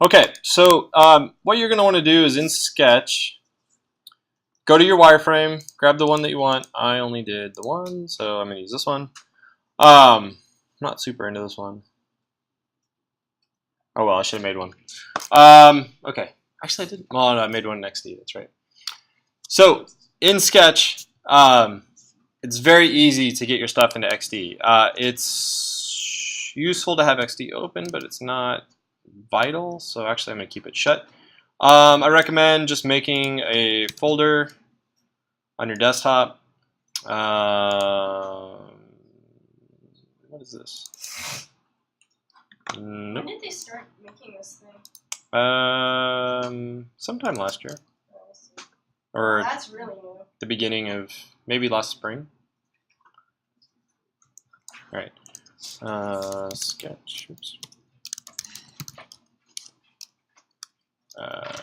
Okay, so what you're going to want to do is in Sketch, go to your wireframe, grab the one that you want. I only did the one, so I'm going to use this one. I'm not super into this one. Oh well, I should have made one. Okay, actually I didn't. Well, no, I made one in XD. That's right. So in Sketch, it's very easy to get your stuff into XD. It's useful to have XD open, but it's not vital. So actually, I'm going to keep it shut. I recommend just making a folder on your desktop. What is this? Nope. When did they start making this thing? Sometime last year. Oh, I see. Or That's really new. the beginning of maybe last spring. All right. Sketch. Oops.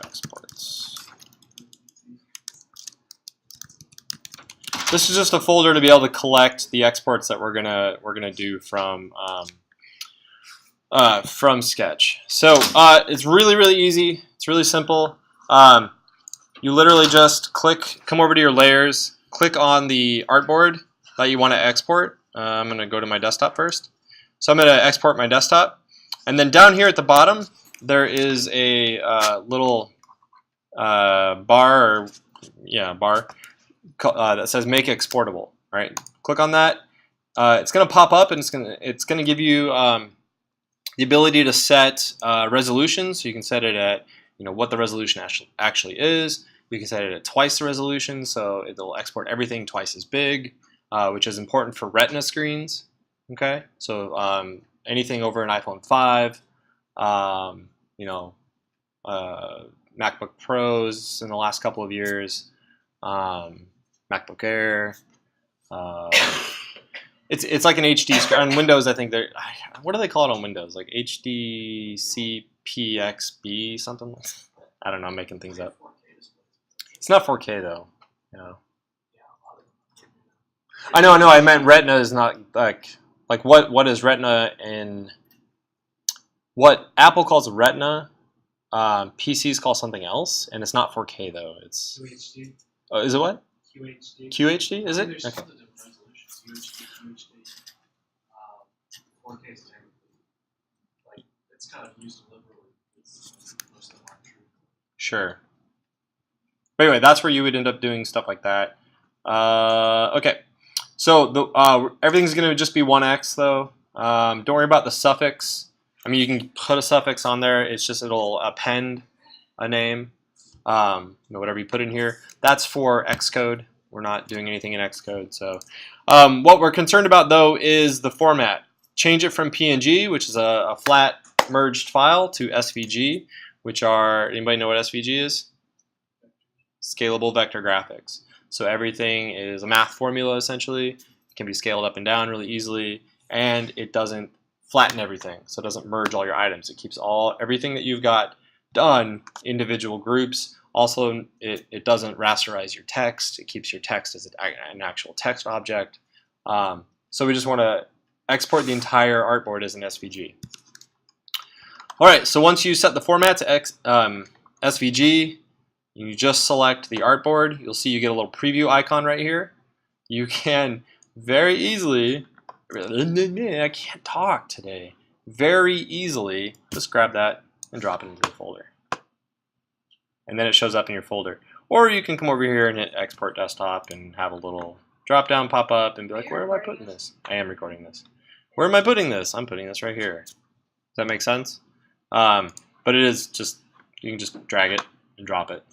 Exports. This is just a folder to be able to collect the exports that we're gonna do from Sketch. So it's really easy. It's really simple. You literally just come over to your layers, click on the artboard that you want to export. I'm going to go to my desktop first. So I'm going to export my desktop. And then down here at the bottom, there is a little bar that says Make Exportable. Right? Click on that. It's going to pop up, and it's going to give you the ability to set resolution. So you can set it at what the resolution actually is. You can set it at twice the resolution, so it'll export everything twice as big, which is important for Retina screens. Okay, so anything over an iPhone 5, MacBook Pros in the last couple of years, MacBook Air. It's like an HD screen. On Windows, I think they're, what do they call it on Windows? Like HDCPXB something? I don't know, I'm making things up. It's not 4K though. Yeah. I know. I meant Retina is not like what is Retina in what Apple calls Retina. PCs call something else, and it's not 4K though. It's QHD. Oh, is it what? QHD. QHD? Is it? There's Okay. tons of different resolutions. QHD. 4K is technically, like, it's kind of used liberally. Most of them aren't true. Sure. But anyway, that's where you would end up doing stuff like that. Okay. So everything's going to just be 1x though. Don't worry about the suffix. I mean, you can put a suffix on there. It's just it'll append a name. Whatever you put in here. That's for Xcode. We're not doing anything in Xcode. So what we're concerned about though is the format. Change it from PNG, which is a flat merged file, to SVG, which are, anybody know what SVG is? Scalable vector graphics. So everything is a math formula essentially. It can be scaled up and down really easily, and it doesn't flatten everything. So it doesn't merge all your items. It keeps everything that you've got done individual groups. Also, it doesn't rasterize your text. It keeps your text as an actual text object. So we just want to export the entire artboard as an SVG. All right, so once you set the format to SVG, you just select the artboard. You'll see you get a little preview icon right here. You can very easily, I can't talk today, very easily just grab that and drop it into the folder. And then it shows up in your folder. Or you can come over here and hit Export Desktop and have a little drop down pop up and be like, where am I putting this? I am recording this. Where am I putting this? I'm putting this right here. Does that make sense? But it is just, you can just drag it and drop it.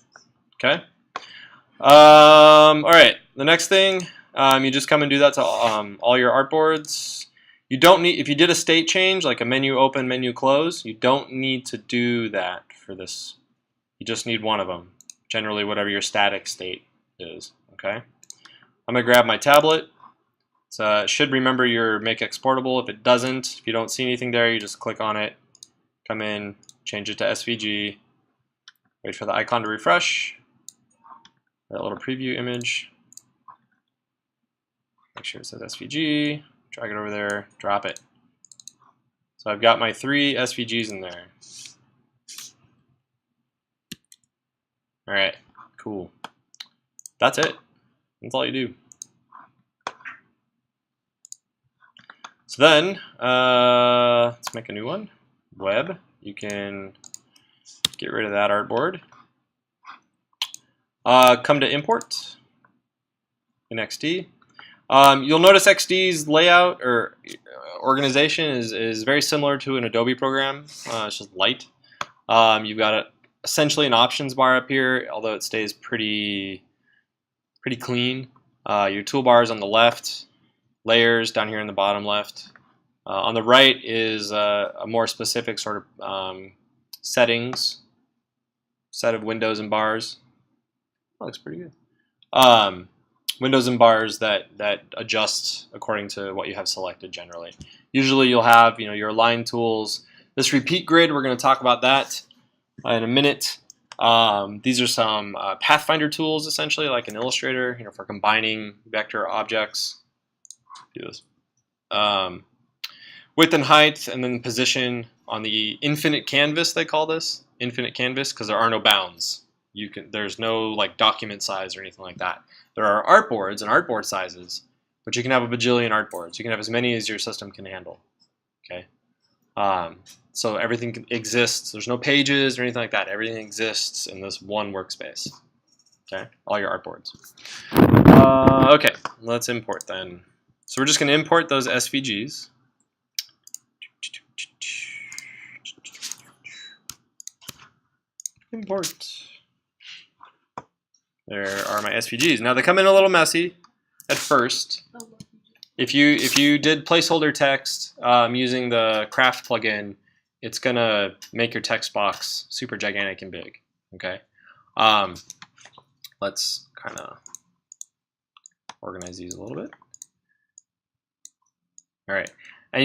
Okay. All right. The next thing, you just come and do that to all your artboards. You don't need, if you did a state change, like a menu open, menu close, you don't need to do that for this. You just need one of them. Generally, whatever your static state is. Okay. I'm gonna grab my tablet. So it should remember your make exportable. If it doesn't, if you don't see anything there, you just click on it, come in, change it to SVG, wait for the icon to refresh. That little preview image. Make sure it says SVG, drag it over there, drop it. So I've got my 3 SVGs in there. All right, cool. That's it. That's all you do. So then, let's make a new one. Web. You can get rid of that artboard. Come to import in XD. You'll notice XD's layout or organization is very similar to an Adobe program. It's just light. You've got essentially an options bar up here, although it stays pretty clean. Your toolbars on the left, layers down here in the bottom left. On the right is a more specific sort of settings, set of windows and bars. That looks pretty good. Windows and bars that adjust according to what you have selected generally. Usually you'll have your align tools. This repeat grid, we're going to talk about that in a minute. These are some Pathfinder tools, essentially, like an Illustrator, for combining vector objects. Do this. Width and height, and then position on the infinite canvas. They call this infinite canvas because there are no bounds. There's no like document size or anything like that. There are artboards and artboard sizes, but you can have a bajillion artboards. You can have as many as your system can handle. Okay. So everything exists. There's no pages or anything like that. Everything exists in this one workspace. Okay, all your artboards. Okay, let's import then. So we're just going to import those SVGs. Import. There are my SVGs. Now they come in a little messy at first. If you did placeholder text using the Craft plugin, it's gonna make your text box super gigantic and big. Okay, let's kind of organize these a little bit. All right, and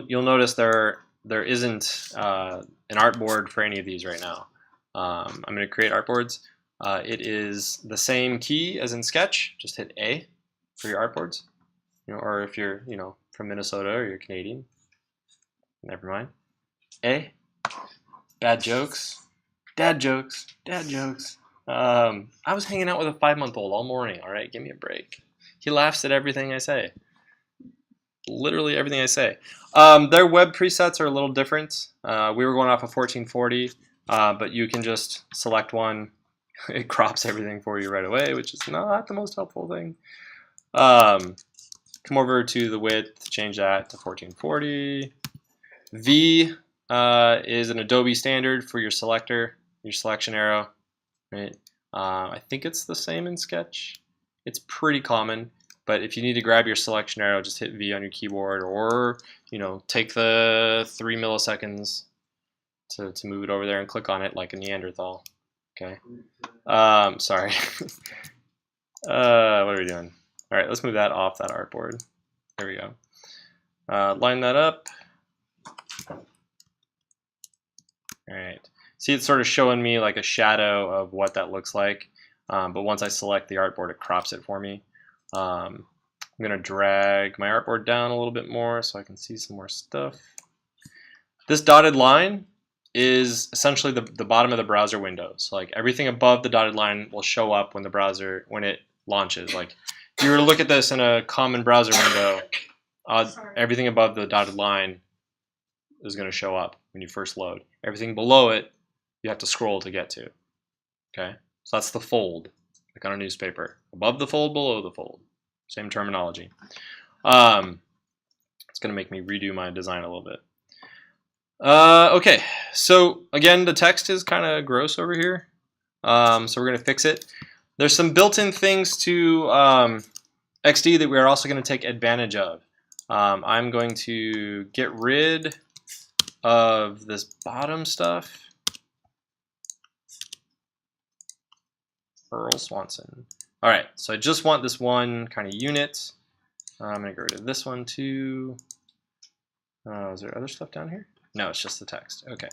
you'll notice there isn't an artboard for any of these right now. I'm going to create artboards. It is the same key as in Sketch. Just hit A for your artboards. Or if you're from Minnesota or you're Canadian, never mind. A. Bad jokes. Dad jokes. Dad jokes. I was hanging out with a 5-month-old all morning. All right, give me a break. He laughs at everything I say. Literally everything I say. Their web presets are a little different. We were going off of 1440, but you can just select one. It crops everything for you right away, which is not the most helpful thing. Come over to the width, change that to 1440. V is an Adobe standard for your selector, your selection arrow. Right? I think it's the same in Sketch. It's pretty common, but if you need to grab your selection arrow, just hit V on your keyboard, or take the 3 milliseconds to move it over there and click on it like a Neanderthal. Okay. Sorry. What are we doing? All right, let's move that off that artboard. There we go. Line that up. All right. See, it's sort of showing me like a shadow of what that looks like. But once I select the artboard, it crops it for me. I'm going to drag my artboard down a little bit more so I can see some more stuff. This dotted line is essentially the bottom of the browser window. So like everything above the dotted line will show up when it launches. Like if you were to look at this in a common browser window, everything above the dotted line is going to show up when you first load. Everything below it, you have to scroll to get to. Okay, so that's the fold, like on a newspaper. Above the fold, below the fold. Same terminology. It's going to make me redo my design a little bit. Okay, so again, the text is kind of gross over here. So we're going to fix it. There's some built-in things to XD that we're also going to take advantage of. I'm going to get rid of this bottom stuff. Earl Swanson. All right, so I just want this one kind of unit. I'm going to get rid of this one too. Is there other stuff down here? No, it's just the text. Okay.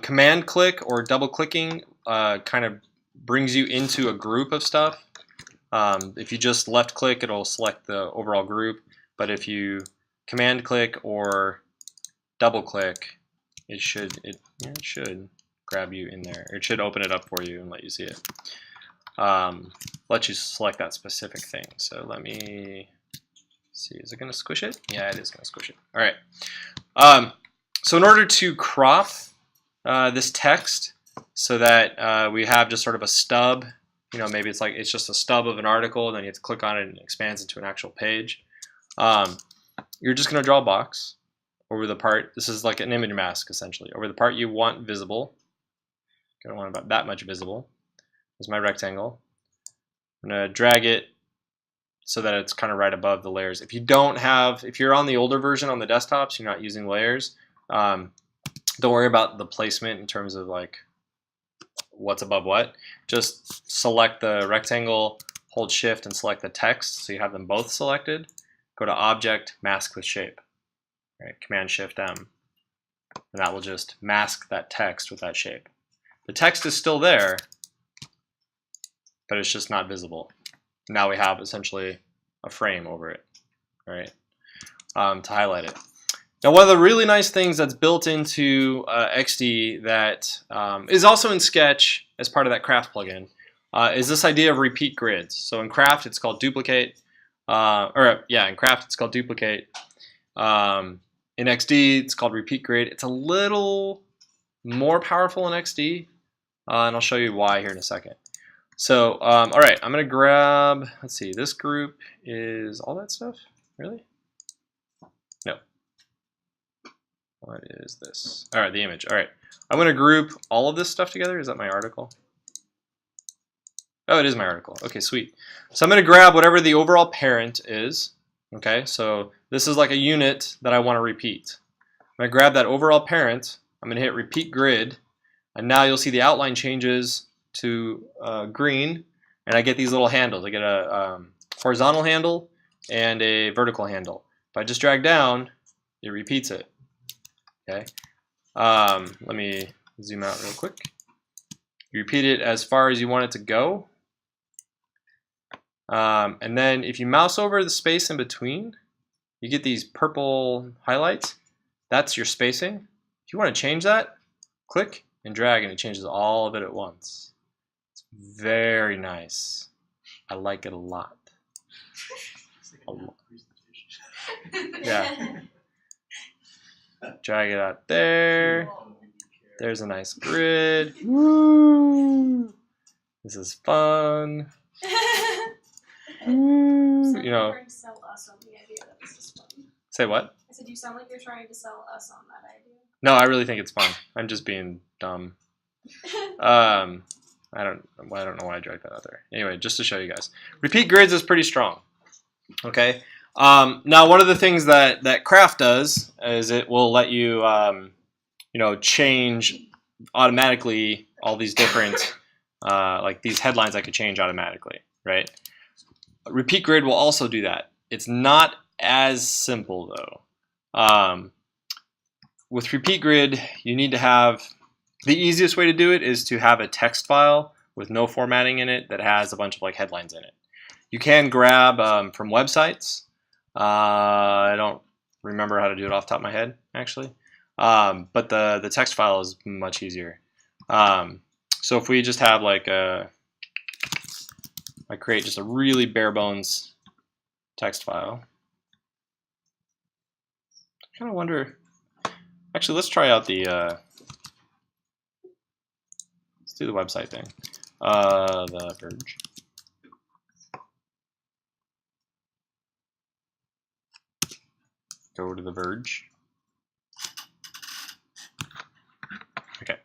Command click or double clicking kind of brings you into a group of stuff. If you just left click, it'll select the overall group. But if you command click or double click, it should grab you in there. It should open it up for you and let you see it. Let you select that specific thing. So let me see. Is it going to squish it? Yeah, it is going to squish it. All right. So in order to crop this text so that we have just sort of a stub, you know, maybe it's just a stub of an article, and then you have to click on it and it expands into an actual page. You're just going to draw a box over the part. This is like an image mask essentially. Over the part you want visible. I don't want about that much visible. There's my rectangle. I'm going to drag it so that it's kind of right above the layers. If you're on the older version on the desktops, you're not using layers, don't worry about the placement in terms of like what's above what. Just select the rectangle, hold shift and select the text so you have them both selected. Go to Object, Mask with Shape. Right, Command Shift M. And that will just mask that text with that shape. The text is still there, but it's just not visible. Now we have essentially a frame over it, right? To highlight it. Now, one of the really nice things that's built into XD that is also in Sketch as part of that Craft plugin is this idea of repeat grids. So in Craft, it's called duplicate. In Craft, it's called duplicate. In XD, it's called repeat grid. It's a little more powerful in XD, and I'll show you why here in a second. So, all right, I'm going to grab, let's see, this group is all that stuff? Really? No. What is this? All right, the image. All right, I'm going to group all of this stuff together. Is that my article? Oh, it is my article. Okay, sweet. So I'm going to grab whatever the overall parent is. Okay, so this is like a unit that I want to repeat. I'm going to grab that overall parent. I'm going to hit repeat grid. And now you'll see the outline changes to green. And I get these little handles. I get a horizontal handle and a vertical handle. If I just drag down, it repeats it. Okay. Let me zoom out real quick. You repeat it as far as you want it to go. And then if you mouse over the space in between, you get these purple highlights. That's your spacing. If you want to change that, click and drag and it changes all of it at once. It's very nice. I like it a lot. Yeah. Drag it out there. There's a nice grid. Woo! This is fun. You know. Trying to sell us on the idea that this is fun. Say what? I said you sound like you're trying to sell us on that idea. No, I really think it's fun. I'm just being dumb. I don't know why I dragged that out there. Anyway, just to show you guys, repeat grids is pretty strong. Okay. Now, one of the things that Craft does is it will let you, change automatically all these different, like these headlines I could change automatically, right? Repeat grid will also do that. It's not as simple though. With repeat grid, you need to have, the easiest way to do it is to have a text file with no formatting in it that has a bunch of like headlines in it. You can grab from websites. I don't remember how to do it off the top of my head, actually. But the text file is much easier. So if we just have like I create just a really bare bones text file. I kind of wonder, actually let's try out the, let's do the website thing. The Verge. Go to the Verge. Okay.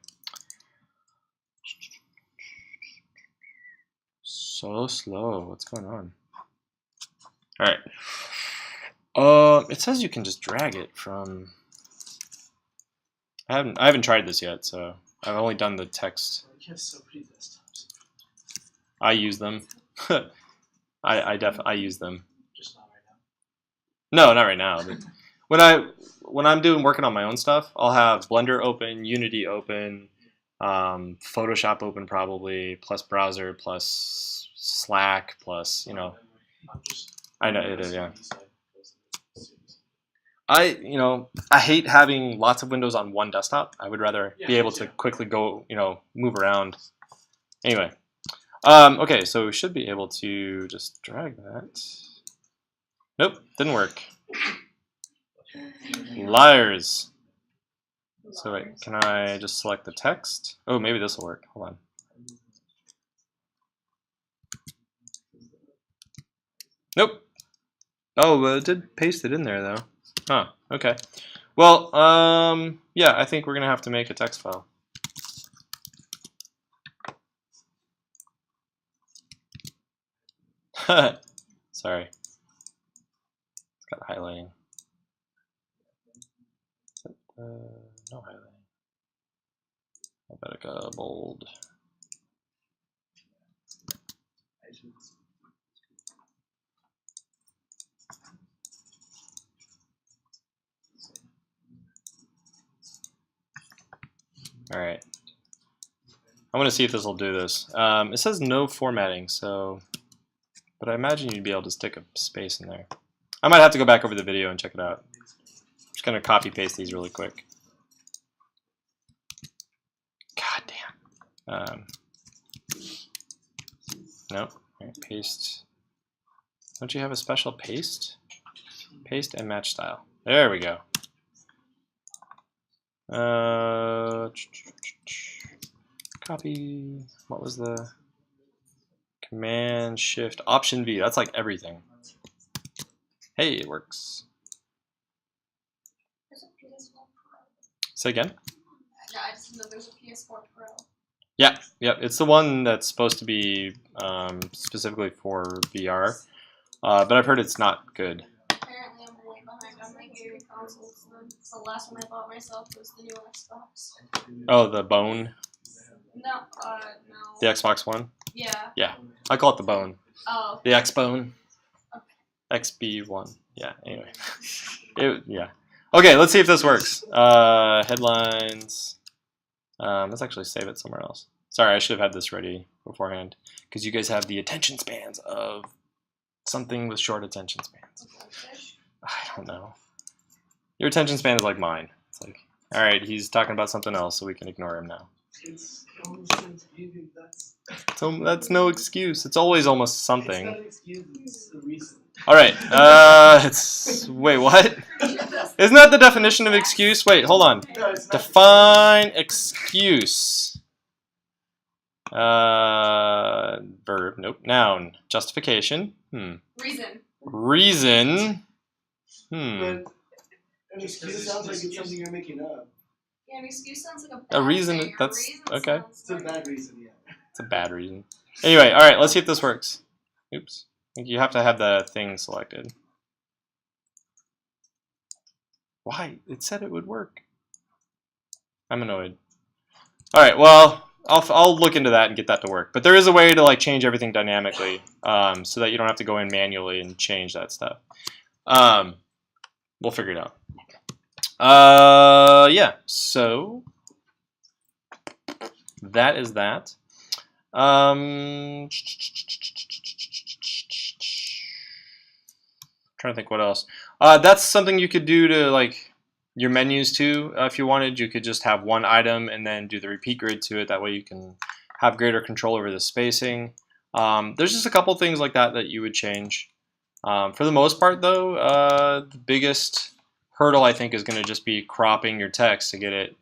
So slow. What's going on? All right. It says you can just drag it from. I haven't tried this yet, so I've only done the text. You have so many desktops. I use them. I use them. Just not right now. No, not right now. But when I'm working on my own stuff, I'll have Blender open, Unity open, Photoshop open probably, plus browser, plus Slack, plus I'm just, I know it is, yeah. I hate having lots of windows on one desktop. I would rather be Yeah, able me to too. quickly go, move around. Anyway, okay, so we should be able to just drag that. Nope, didn't work. Liars. So wait, can I just select the text? Oh, maybe this will work. Hold on. Nope. Oh, well, it did paste it in there though. Huh. Okay. Well, yeah, I think we're gonna have to make a text file. Sorry. It's got highlighting. No highlighting. Alphabetica bold. All right. I want to see if this will do this. It says no formatting, but I imagine you'd be able to stick a space in there. I might have to go back over the video and check it out. I'm just gonna copy paste these really quick. God damn. No. All right, paste. Don't you have a special paste? Paste and match style. There we go. Copy. What was the Command Shift Option V? That's like everything. Hey, it works. There's a PS4 Pro. Say again. Yeah, I just know there's a PS4 Pro. Yeah, it's the one that's supposed to be specifically for VR, but I've heard it's not good. Apparently, I'm way behind on my gaming consoles. So the last one I bought myself was the new Xbox. Oh, the Bone, No, the no. Xbox One. Yeah. I call it the Bone, Oh. the X Bone, Okay. XB1. Yeah. Anyway, yeah. Okay, let's see if this works. Headlines. Let's actually save it somewhere else. Sorry, I should have had this ready beforehand because you guys have the attention spans of something with short attention spans. I don't know. Your attention span is like mine. It's like, all right, he's talking about something else, so we can ignore him now. It's almost Thanksgiving. That's no excuse. It's always almost something. It's not an excuse. It's a reason. All right. Wait, what? Isn't that the definition of excuse? Wait, hold on. No, it's not. Define excuse. Verb. Nope. Noun. Justification. Reason. Reason. But an excuse sounds like it's something you're making up. Yeah, an excuse sounds like A reason. thing. That's reason okay. sounds It's a like- bad reason, yeah. It's a bad reason. Anyway, all right. Let's see if this works. Oops. I think you have to have the thing selected. Why? It said it would work. I'm annoyed. All right. Well, I'll look into that and get that to work. But there is a way to like change everything dynamically, so that you don't have to go in manually and change that stuff. We'll figure it out. Yeah. So that is that. Trying to think what else. That's something you could do to like your menus too. If you wanted, you could just have one item and then do the repeat grid to it. That way you can have greater control over the spacing. There's just a couple things like that that you would change. For the most part though, the biggest hurdle I think is going to just be cropping your text to get it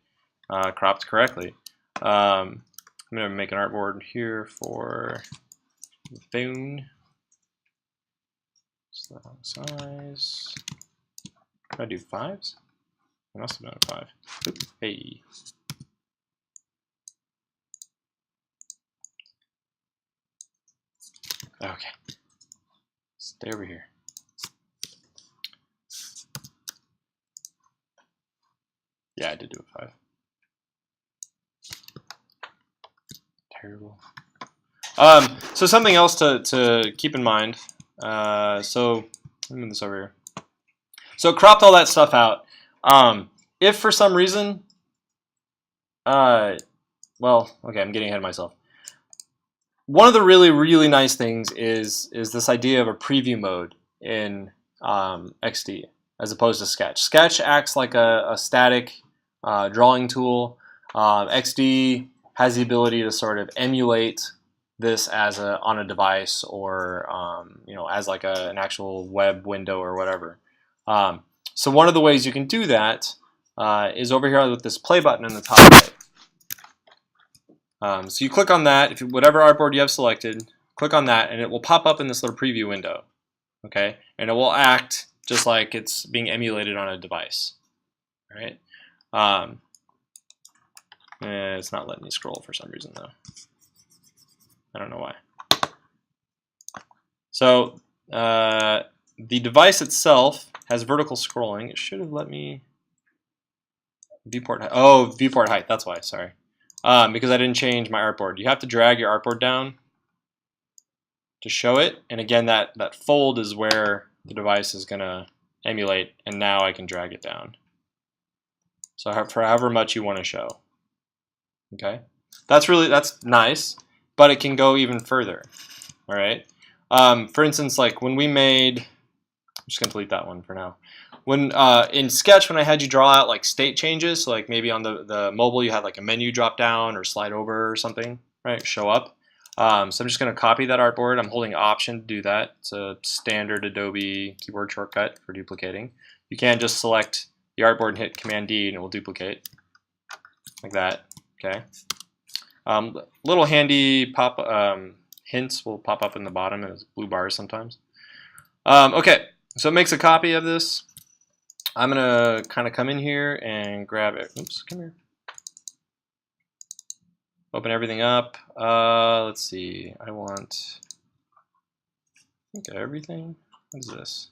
cropped correctly. I'm going to make an artboard here for the phone. Size. Can I do 5s? I must have done a 5. Oop, hey. Okay. Stay over here. Yeah, I did do a 5. Terrible. So something else to keep in mind. So let me move this over here. So it cropped all that stuff out. If for some reason, well, okay, I'm getting ahead of myself. One of the really nice things is this idea of a preview mode in XD. as opposed to Sketch. Sketch acts like a static drawing tool. XD has the ability to sort of emulate this as on a device, or as like an actual web window or whatever. So one of the ways you can do that is over here with this play button in the top right. So you click on that, whatever artboard you have selected, click on that, and it will pop up in this little preview window. Okay, and it will act just like it's being emulated on a device. All right. It's not letting me scroll for some reason though. I don't know why. So the device itself has vertical scrolling. It should have let me viewport height. Oh, viewport height. That's why. Sorry, because I didn't change my artboard. You have to drag your artboard down to show it, and again, that fold is where the device is gonna emulate, and now I can drag it down. So for however much you want to show. Okay, that's nice, but it can go even further. All right. For instance, like when we made, I'm just gonna delete that one for now. When in Sketch, when I had you draw out like state changes, so like maybe on the mobile you had like a menu drop down or slide over or something, right? Show up. So I'm just gonna copy that artboard. I'm holding Option to do that. It's a standard Adobe keyboard shortcut for duplicating. You can just select the artboard and hit Command D and it will duplicate like that. Okay. Little handy hints will pop up in the bottom as blue bars sometimes. Okay, so it makes a copy of this. I'm gonna kind of come in here and grab it. Oops, come here. Open everything up. Let's see. I want everything. What is this?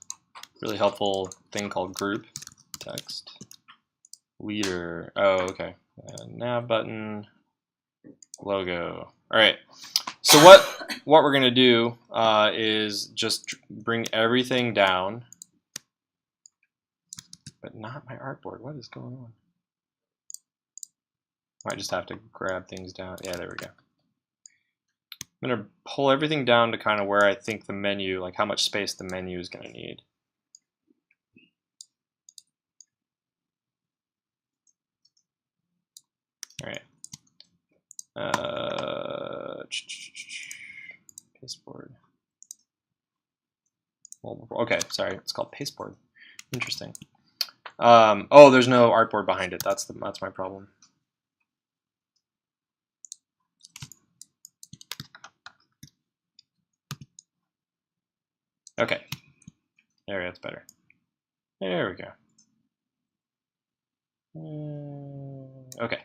Really helpful thing called group text leader. Oh, okay. Nav button. Logo. All right. So what we're gonna do is just bring everything down, but not my artboard. What is going on? I might just have to grab things down. Yeah, there we go. I'm gonna pull everything down to kind of where I think the menu, like how much space the menu is gonna need. All right. Pasteboard. Okay, sorry, it's called pasteboard. Interesting. Oh, there's no artboard behind it. That's my problem. Okay, there, that's better. There we go. Okay.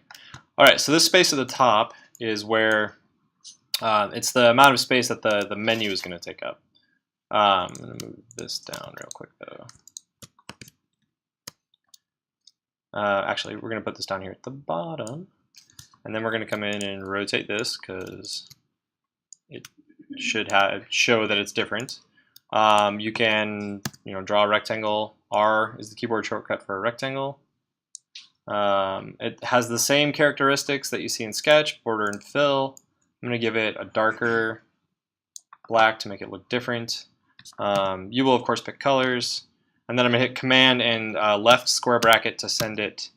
All right, so this space at the top is where it's the amount of space that the menu is going to take up. I'm going to move this down real quick though. Actually, we're going to put this down here at the bottom, and then we're going to come in and rotate this because it should show that it's different. You can draw a rectangle. R is the keyboard shortcut for a rectangle. It has the same characteristics that you see in Sketch, border and fill. I'm going to give it a darker black to make it look different. You will, of course, pick colors. And then I'm going to hit Command and left square bracket to send it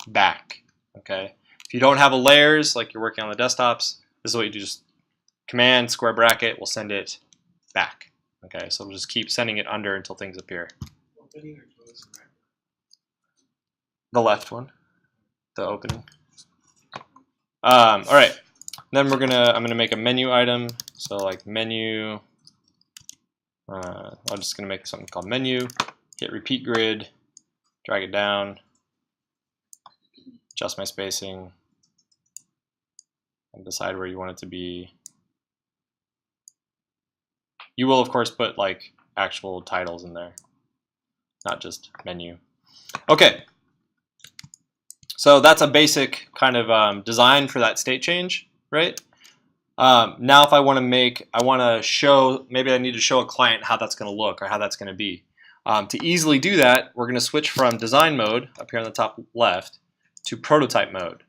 back. Okay. If you don't have a layers, like you're working on the desktops, this is what you do. Just Command square bracket will send it back. Okay. So we'll just keep sending it under until things appear. The left one. The opening. All right. Then I'm gonna make a menu item. So like menu. I'm just gonna make something called menu. Hit repeat grid. Drag it down. Adjust my spacing. And decide where you want it to be. You will of course put like actual titles in there, not just menu. Okay. So that's a basic kind of design for that state change, right? Now if I want to show, maybe I need to show a client how that's going to look or how that's going to be. To easily do that, we're going to switch from design mode, up here on the top left, to prototype mode.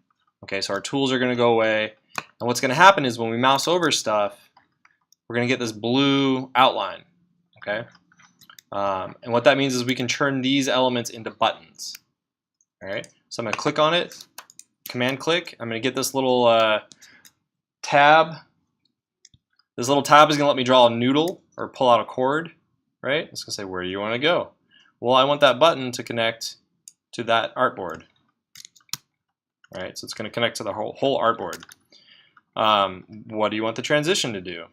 Okay, so our tools are going to go away. And what's going to happen is when we mouse over stuff, we're going to get this blue outline. Okay, And what that means is we can turn these elements into buttons. All right, so I'm going to click on it, command click. I'm going to get this little tab. This little tab is going to let me draw a noodle or pull out a chord, right? It's going to say, where do you want to go? Well, I want that button to connect to that artboard. All right, so it's going to connect to the whole artboard. What do you want the transition to do?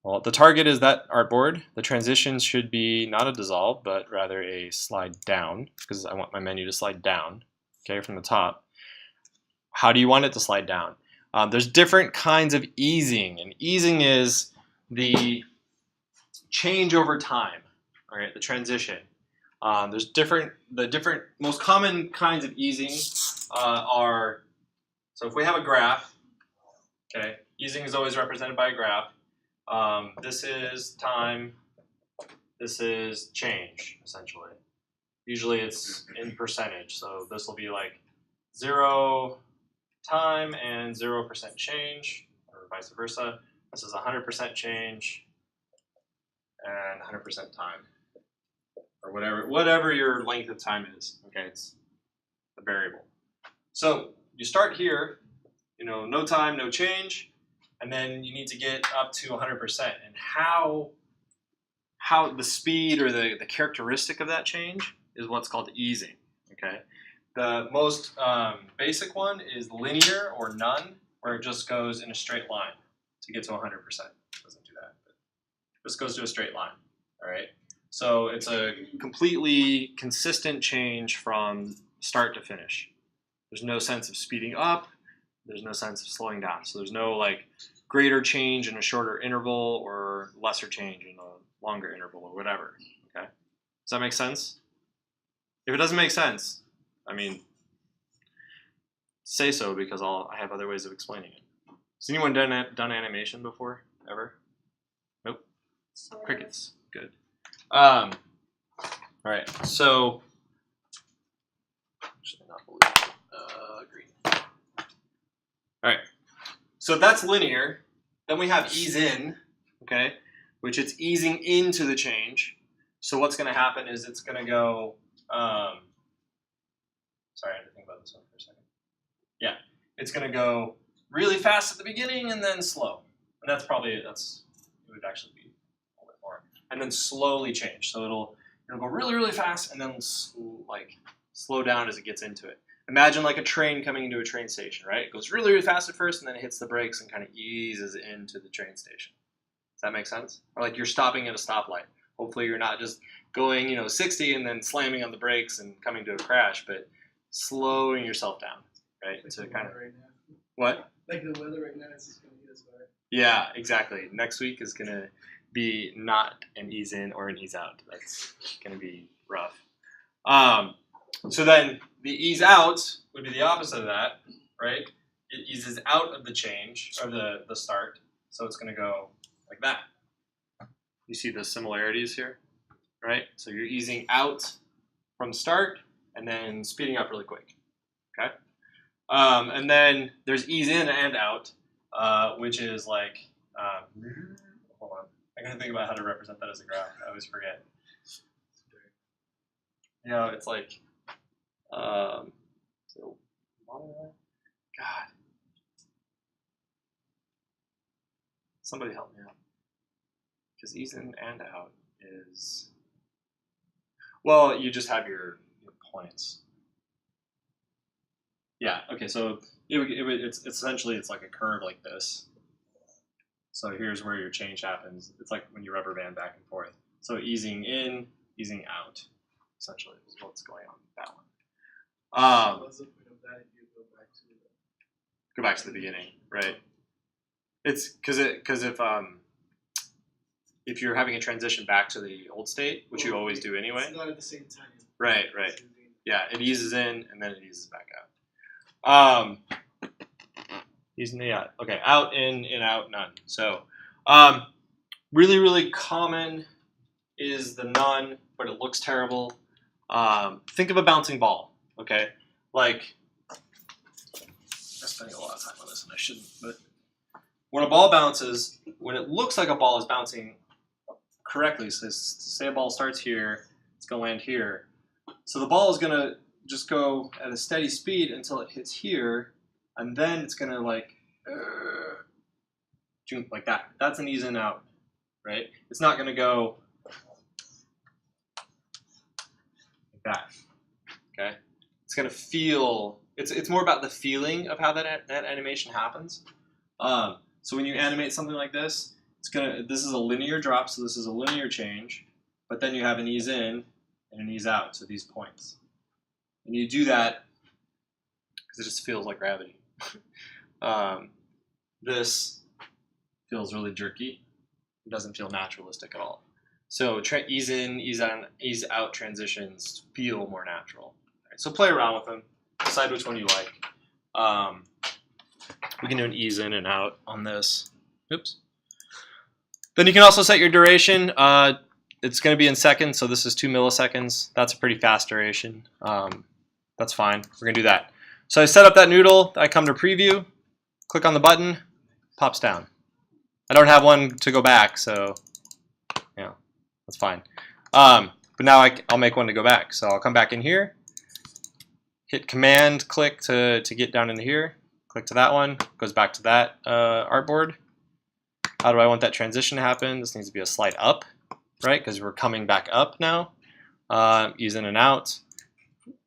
Well, the target is that artboard. The transition should be not a dissolve, but rather a slide down, because I want my menu to slide down, okay, from the top. How do you want it to slide down? There's different kinds of easing, and easing is the change over time, all right, the transition. There's the different most common kinds of easing are, so if we have a graph, okay, easing is always represented by a graph. This is time, this is change, essentially. Usually it's in percentage, so this will be like 0 time and 0% change, or vice versa. This is 100% change and 100% time, or whatever your length of time is. Okay, it's a variable. So you start here, you know, no time, no change, and then you need to get up to 100%. And how the speed or the characteristic of that change is what's called easing. Okay, the most basic one is linear or none, where it just goes in a straight line to get to 100%. It doesn't do that, but it just goes to a straight line. All right, so it's a completely consistent change from start to finish. There's no sense of speeding up. There's no sense of slowing down. So there's no like greater change in a shorter interval or lesser change in a longer interval or whatever. Okay, does that make sense? If it doesn't make sense, I mean, say so, because I have other ways of explaining it. Has anyone done animation before? Ever? Nope. Crickets. Good. All right. So, actually not blue. Green. All right. So that's linear. Then we have ease in, okay, which it's easing into the change. So what's going to happen is it's going to go. Sorry, I had to think about this one for a second. Yeah, it's going to go really fast at the beginning and then slow. And it would actually be a little bit more. And then slowly change. So it'll go really, really fast and then slow down as it gets into it. Imagine like a train coming into a train station, right? It goes really, really fast at first and then it hits the brakes and kind of eases into the train station. Does that make sense? Or like you're stopping at a stoplight. Hopefully you're not just going, 60 and then slamming on the brakes and coming to a crash, but slowing yourself down, right? Like to the kind of weather right now. what? Like the weather right now is just going to hit us hard. Yeah, exactly. Next week is gonna be not an ease in or an ease out. That's gonna be rough. So then the ease out would be the opposite of that, right? It eases out of the change or the start, so it's gonna go like that. You see the similarities here, right? So you're easing out from start and then speeding up really quick, okay? And then there's ease in and out, which is like, hold on, I gotta think about how to represent that as a graph. I always forget. It's like, so, God, somebody help me out. Because ease in and out is, well, you just have your points. Yeah, okay, so it's essentially, it's like a curve like this. So here's where your change happens. It's like when you rubber band back and forth. So easing in, easing out, essentially, is what's going on with that one. What's the point of that if you Go back to the beginning, right? It's because if you're having a transition back to the old state, which you always do anyway. It's not at the same time. Right. Yeah, it eases in and then it eases back out. Easing the out. Okay, out, in, out, none. So, really, really common is the none, but it looks terrible. Think of a bouncing ball, okay? Like, I'm spending a lot of time on this and I shouldn't, but when a ball bounces, when it looks like a ball is bouncing correctly. So say a ball starts here, it's going to land here. So the ball is going to just go at a steady speed until it hits here, and then it's going to like that. That's an ease in out, right? It's not going to go like that. Okay, it's going to feel. It's more about the feeling of how that animation happens. So when you animate something like this, this is a linear drop, so this is a linear change, but then you have an ease in and an ease out, so these points. And you do that because it just feels like gravity. This feels really jerky. It doesn't feel naturalistic at all. So ease in, ease out transitions feel more natural. Right, so play around with them. Decide which one you like. We can do an ease in and out on this. Oops. Then you can also set your duration. It's going to be in seconds, so this is 2 milliseconds. That's a pretty fast duration. That's fine. We're going to do that. So I set up that noodle. I come to preview, click on the button, pops down. I don't have one to go back, so yeah, that's fine. But now I'll make one to go back. So I'll come back in here, hit Command, click to get down into here. Click to that one, goes back to that artboard. How do I want that transition to happen? This needs to be a slide up, right? Because we're coming back up now. Ease in and out.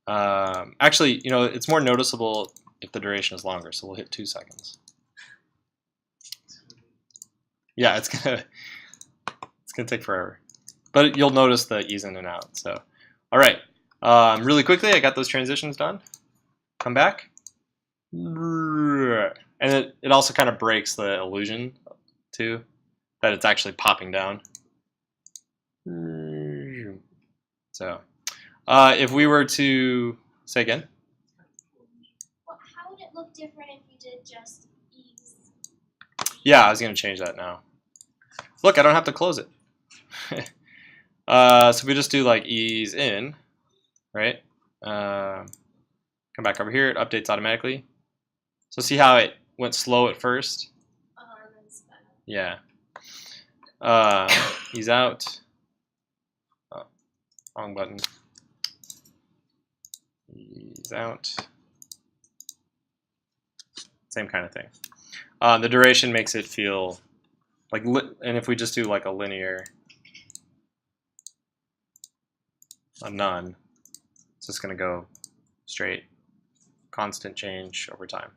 Actually, it's more noticeable if the duration is longer, so we'll hit 2 seconds. Yeah, it's gonna take forever, but you'll notice the ease in and out. So, all right, really quickly, I got those transitions done. Come back. And it also kind of breaks the illusion too that it's actually popping down. So if we were to say again, well, how would it look different if you did just ease? Yeah, I was going to change that now. Look, I don't have to close it. So we just do like ease in, right? Come back over here, it updates automatically. So see how it went slow at first? Yeah. Ease out. Oh, wrong button. Ease out. Same kind of thing. The duration makes it feel like, and if we just do like a linear, a none, it's just going to go straight, constant change over time.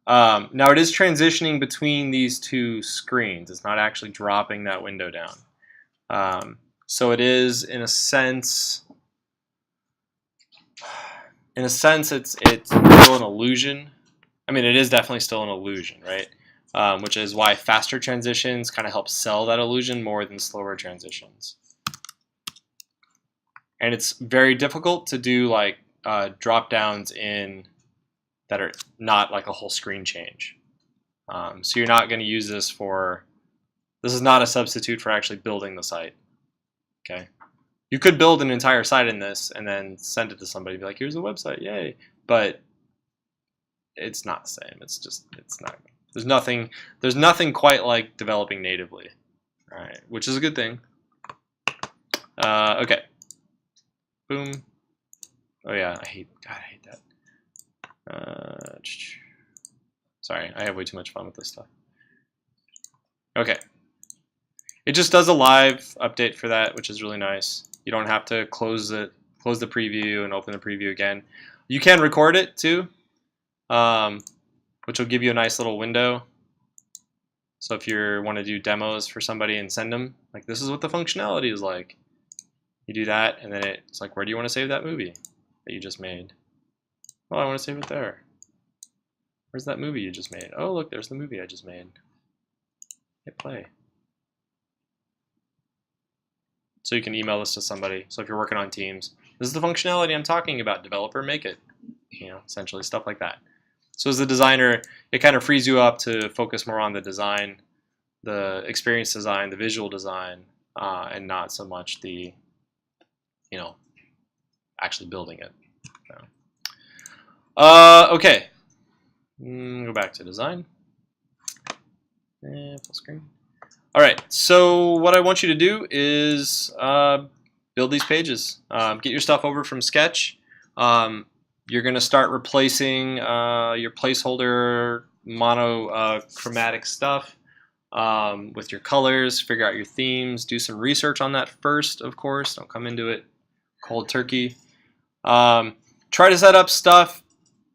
Now it is transitioning between these two screens. It's not actually dropping that window down. So it is, in a sense, it's still an illusion. I mean, it is definitely still an illusion, right? Which is why faster transitions kind of help sell that illusion more than slower transitions. And it's very difficult to do like drop downs in that are not like a whole screen change. So you're not going to use this for, this is not a substitute for actually building the site. Okay. You could build an entire site in this and then send it to somebody and be like, here's the website, yay. But it's not the same. It's not, there's nothing quite like developing natively. All right, which is a good thing. Okay. Boom. Oh yeah, I hate that. Sorry, I have way too much fun with this stuff. Okay. It just does a live update for that, which is really nice. You don't have to close the preview and open the preview again. You can record it too, which will give you a nice little window. So if you want to do demos for somebody and send them, like this is what the functionality is like. You do that, and then it's like, where do you want to save that movie that you just made? Oh, I want to save it there. Where's that movie you just made? Oh, look, there's the movie I just made. Hit play. So you can email this to somebody. So if you're working on Teams, this is the functionality I'm talking about. Developer, make it. Essentially stuff like that. So as a designer, it kind of frees you up to focus more on the design, the experience design, the visual design, and not so much the, actually building it. Okay. Go back to design. Full screen. All right, so what I want you to do is build these pages. Get your stuff over from Sketch. You're going to start replacing your placeholder monochromatic stuff with your colors. Figure out your themes. Do some research on that first, of course. Don't come into it cold turkey. Try to set up stuff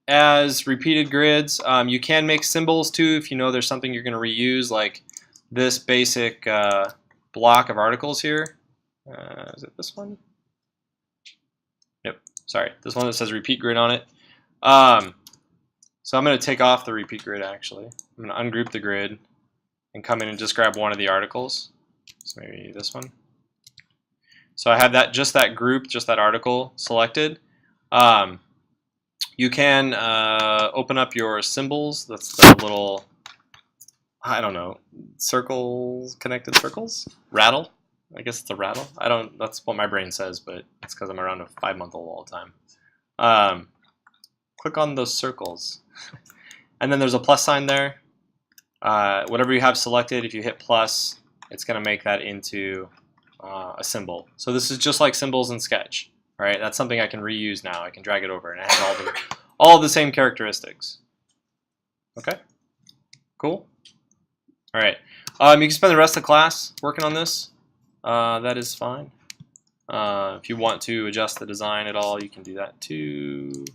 as repeated grids. You can make symbols too if you know there's something you're going to reuse, like this basic block of articles here. Is it this one? Nope. Sorry, this one that says repeat grid on it. So I'm going to take off the repeat grid actually. I'm going to ungroup the grid and come in and just grab one of the articles. So maybe this one. So I have that, just that group, just that article selected. You can open up your symbols. That's the little, I don't know, circles, connected circles? Rattle? I guess it's a rattle. I don't, that's what my brain says, but it's because I'm around a 5-month-old all the time. Click on those circles. And then there's a plus sign there. Whatever you have selected, if you hit plus, it's going to make that into a symbol. So this is just like symbols in Sketch. Right? That's something I can reuse now. I can drag it over and it has all the same characteristics. Okay? Cool? All right. You can spend the rest of the class working on this. That is fine. If you want to adjust the design at all, you can do that too.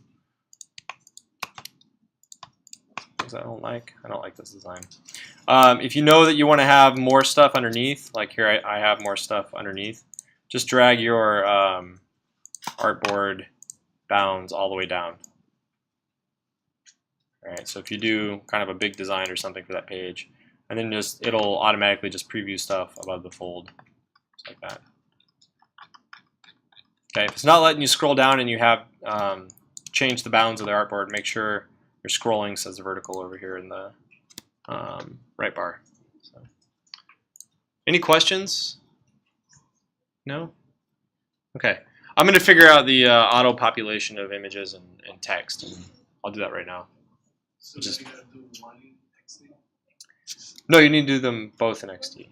Things I don't like this design. If you know that you want to have more stuff underneath, like here I have more stuff underneath, just drag your artboard bounds all the way down. All right, so if you do kind of a big design or something for that page, and then just it'll automatically just preview stuff above the fold, just like that. Okay, if it's not letting you scroll down and you have changed the bounds of the artboard, make sure your scrolling says vertical over here in the right bar. So. Any questions? No? Okay. I'm going to figure out the auto population of images and text, and I'll do that right now. So just you gotta do one in XD? No, you need to do them both in XD.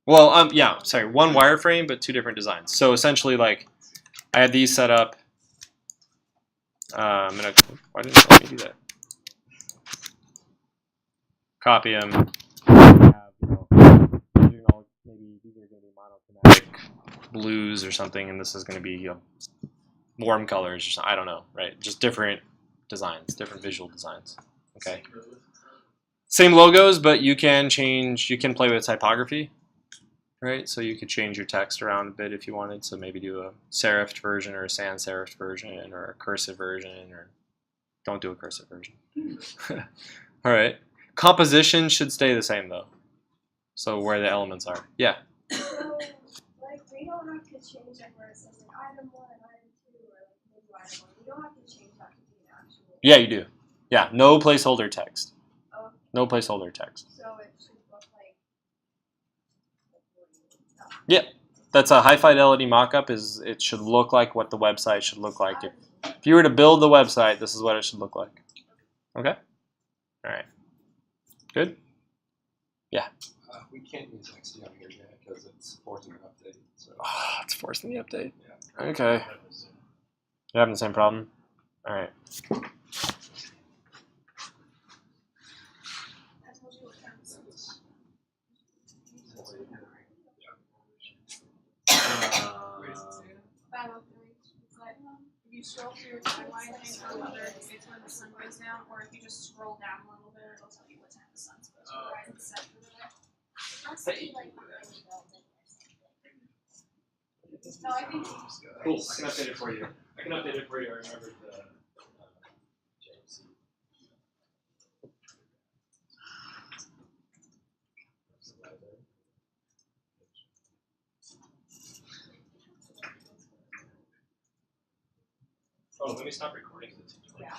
Well, yeah, sorry, one wireframe, but 2 different designs. So essentially, like, I had these set up. Why didn't it let me do that? Copy them. Maybe these are going to be monochromatic blues or something, and this is going to be warm colors or something. I don't know, right? Just different designs, different visual designs. Okay. Same logos, but you can change. You can play with typography, right? So you could change your text around a bit if you wanted. So maybe do a serifed version or a sans serif version or a cursive version, or don't do a cursive version. All right. Composition should stay the same though. So where the elements are. Yeah. So, like, we don't have to change it where it says like item 1 and item 2 or like new item 1. We don't have to change that to be an actual. Yeah, you do. Yeah, no placeholder text. Oh. No placeholder text. So it should look like. Yeah, that's a high fidelity mockup. It should look like what the website should look like. If you were to build the website, this is what it should look like. Okay. All right. Good. Yeah. We can't use XD on here yet because it's forcing an update. So. Oh, it's forcing the update. Yeah. Okay. You're having the same problem? All right. I told you what kind of sense. 503. It's like if you scroll through your timeline thing for whether it's when the sun goes down, or if you just scroll down a little bit, it'll tell you what time the sun's supposed to rise and set for the day. Must be like no, I think Cool. I can update it for you. I can update it for you. I remembered the JMC. Oh, let me stop recording. yeah.